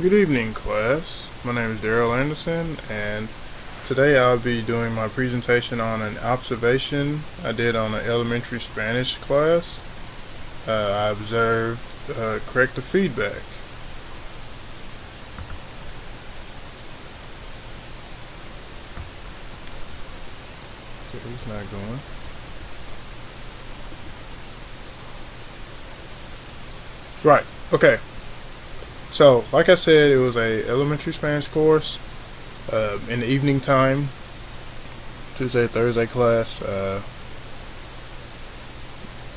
Good evening, class. My name is Daryl Anderson, and today I'll be doing my presentation on an observation I did on an elementary Spanish class. I observed corrective feedback. Okay, he's not going. Right, okay. So, like I said, it was a elementary Spanish course in the evening time, Tuesday, Thursday class,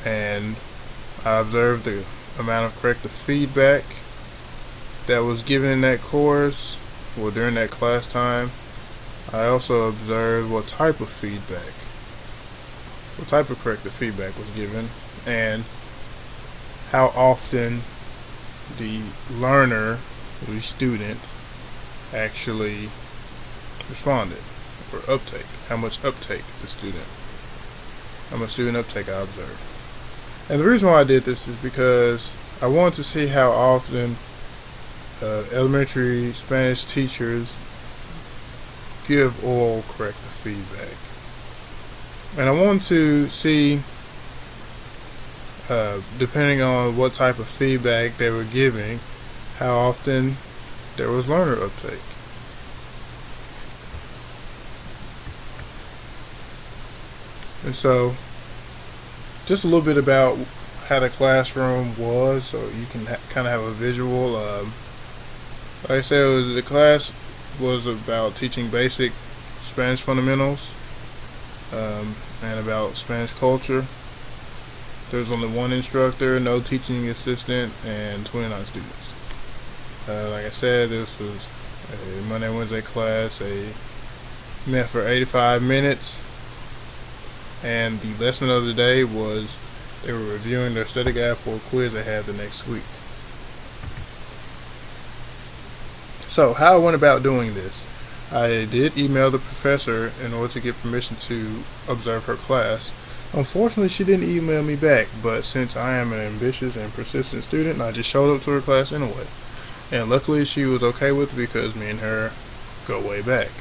and I observed the amount of corrective feedback that was given in that course, well, during that class time. I also observed what type of corrective feedback was given, and how often the learner, the student, actually responded, or uptake, how much student uptake I observed. And the reason why I did this is because I wanted to see how often elementary Spanish teachers give oral corrective feedback. And I wanted to see, depending on what type of feedback they were giving, how often there was learner uptake. And so, just a little bit about how the classroom was, so you can kind of have a visual. Like I said, the class was about teaching basic Spanish fundamentals and about Spanish culture. There was only one instructor, no teaching assistant, and 29 students. Like I said, this was a Monday, Wednesday class. They met for 85 minutes, and the lesson of the day was they were reviewing their study guide for a quiz they had the next week. So, how I went about doing this. I did email the professor in order to get permission to observe her class. Unfortunately, she didn't email me back, but since I am an ambitious and persistent student, I just showed up to her class anyway. And luckily, she was okay with it because me and her go way back.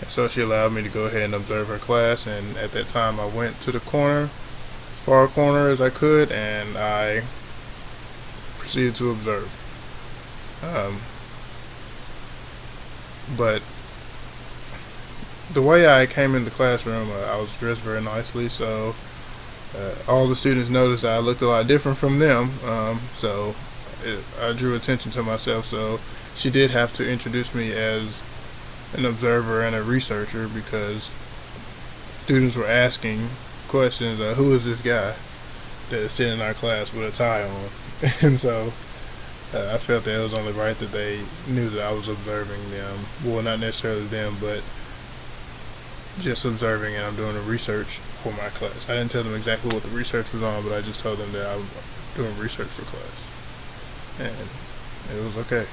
And so she allowed me to go ahead and observe her class, and at that time I went to the corner, as far corner as I could, and I proceeded to observe. But the way I came in the classroom, I was dressed very nicely, so all the students noticed that I looked a lot different from them, so I drew attention to myself. So she did have to introduce me as an observer and a researcher, because students were asking questions, who is this guy that is sitting in our class with a tie on? And so I felt that it was only right that they knew that I was observing them. Well, not necessarily them, but just observing, and I'm doing a research for my class. I didn't tell them exactly what the research was on, but I just told them that I was doing research for class. And it was okay.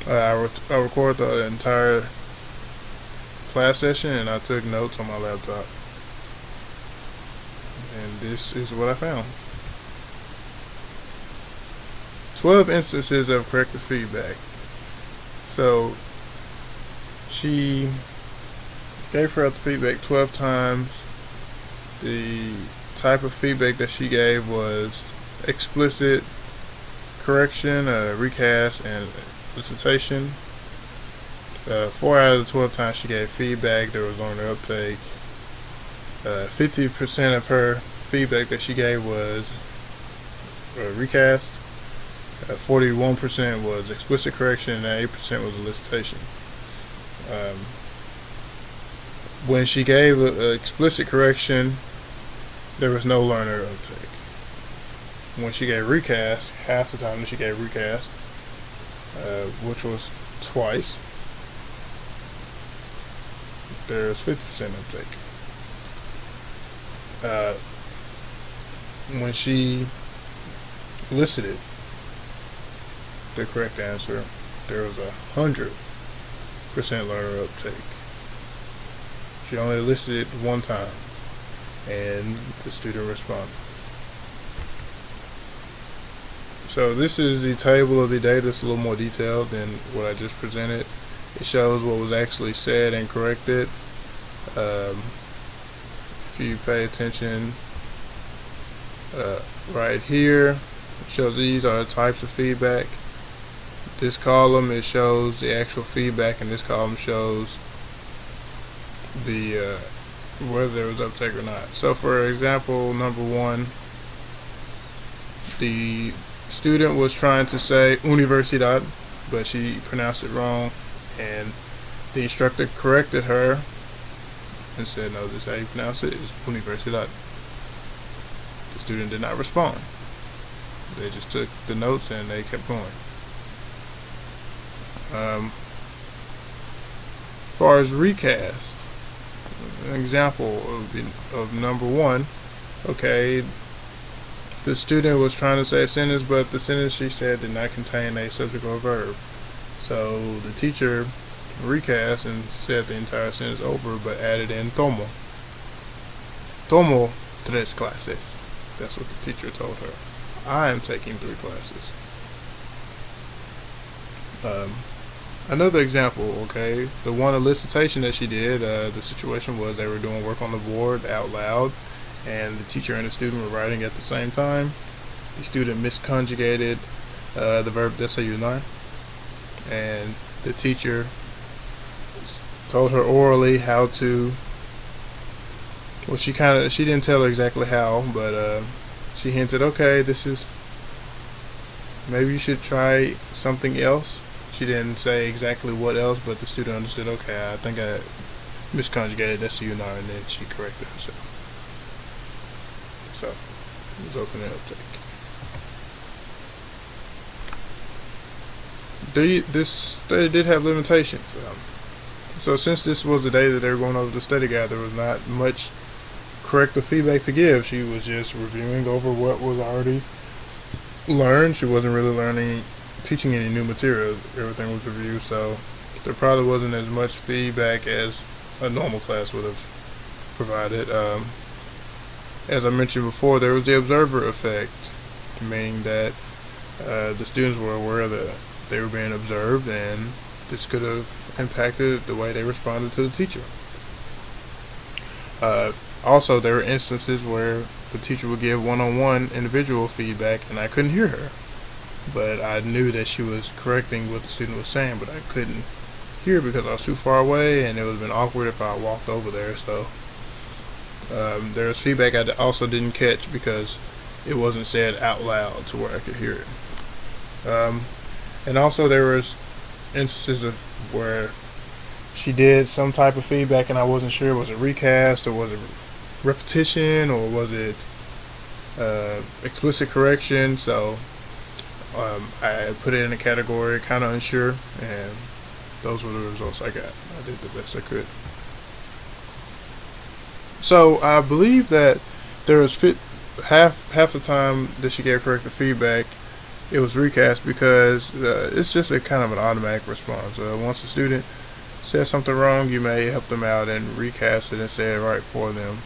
I recorded the entire class session, and I took notes on my laptop. And this is what I found. 12 instances of corrective feedback. So she gave her the feedback 12 times. The type of feedback that she gave was explicit correction, recast, and elicitation. 4 out of the 12 times she gave feedback, there was learner uptake. 50% of her feedback that she gave was recast. 41% was explicit correction, and 8% was elicitation. When she gave explicit correction, there was no learner uptake. When she gave recast, half the time that she gave recast, which was twice, there's 50% uptake. When she elicited the correct answer, there was 100% learner uptake. She only elicited one time, and the student responded. So this is the table of the data. It's a little more detailed than what I just presented. It shows what was actually said and corrected. If you pay attention right here, it shows these are the types of feedback. This column, it shows the actual feedback, and this column shows the whether there was uptake or not. So for example, number 1, the student was trying to say universidad, but she pronounced it wrong, and the instructor corrected her and said, no, this is how you pronounce it, it's universidad. The student did not respond. They just took the notes and they kept going. As far as recast, an example of number 1, okay, the student was trying to say a sentence, but the sentence she said did not contain a subject or verb. So the teacher recast and said the entire sentence over, but added in tomo. Tomo 3 clases. That's what the teacher told her. I am taking 3 classes. Another example, okay, the one elicitation that she did, the situation was they were doing work on the board out loud, and the teacher and the student were writing at the same time. The student misconjugated the verb desayunar, and the teacher told her orally how to, well, she didn't tell her exactly how, but she hinted, okay, maybe you should try something else. She didn't say exactly what else, but the student understood, okay, I think I misconjugated desayunar, and then she corrected herself. So, resulting in uptake. This study did have limitations. So since this was the day that they were going over the study guide, there was not much corrective feedback to give. She was just reviewing over what was already learned. She wasn't really teaching any new material. Everything was reviewed, so there probably wasn't as much feedback as a normal class would have provided. As I mentioned before, there was the observer effect, meaning that the students were aware that they were being observed, and this could have impacted the way they responded to the teacher. Also, there were instances where the teacher would give one-on-one individual feedback, and I couldn't hear her. But I knew that she was correcting what the student was saying, but I couldn't hear because I was too far away, and it would have been awkward if I walked over there. So there was feedback I also didn't catch because it wasn't said out loud to where I could hear it. And also there was instances of where she did some type of feedback and I wasn't sure, was it recast or was it repetition or was it explicit correction. So I put it in a category kind of unsure, and those were the results I got. I did the best I could. So I believe that there was half the time that she gave corrective feedback, it was recast because it's just a kind of an automatic response. Once a student says something wrong, you may help them out and recast it and say it right for them.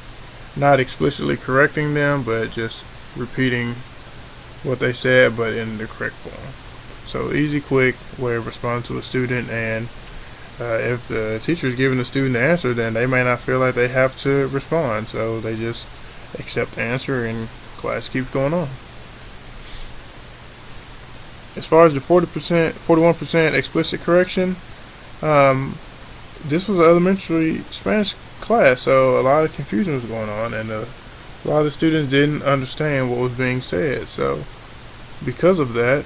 Not explicitly correcting them, but just repeating what they said, but in the correct form. So easy, quick way of responding to a student, and if the teacher is giving the student the answer, then they may not feel like they have to respond, so they just accept the answer and class keeps going on. As far as the 41% explicit correction, this was an elementary Spanish class, so a lot of confusion was going on, and a lot of the students didn't understand what was being said. So because of that,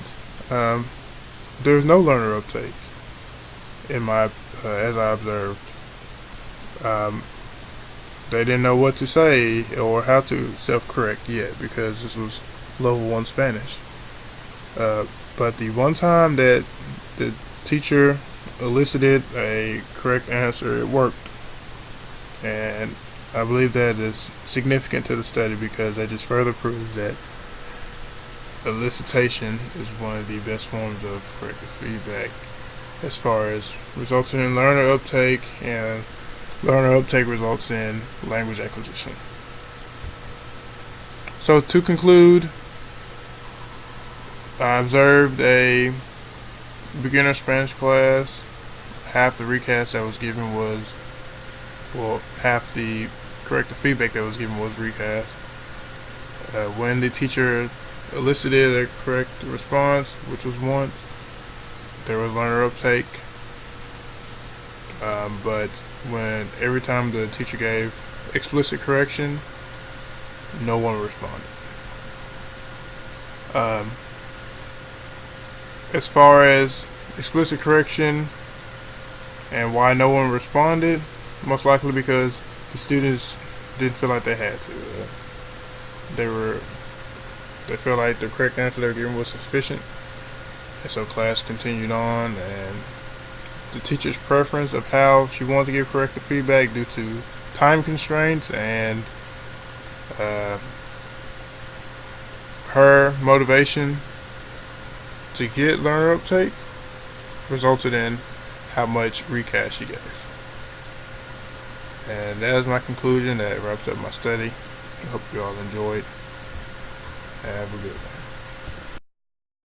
there's no learner uptake in my as I observed. They didn't know what to say or how to self-correct yet because this was level 1 Spanish. But the one time that the teacher elicited a correct answer, it worked. And I believe that is significant to the study because that just further proves that elicitation is one of the best forms of corrective feedback as far as resulting in learner uptake, and learner uptake results in language acquisition. So to conclude, I observed a beginner Spanish class. Half the recast that was given was, well, half the corrective feedback that was given was recast. When the teacher elicited a correct response, which was once, there was learner uptake. But when every time the teacher gave explicit correction, no one responded. As far as explicit correction and why no one responded, most likely because the students didn't feel like they had to. They felt like the correct answer they were given was sufficient, and so class continued on. And the teacher's preference of how she wanted to give corrective feedback due to time constraints and her motivation to get learner uptake resulted in how much recast she gave. And that is my conclusion. That wraps up my study. I hope you all enjoyed. Have a good one.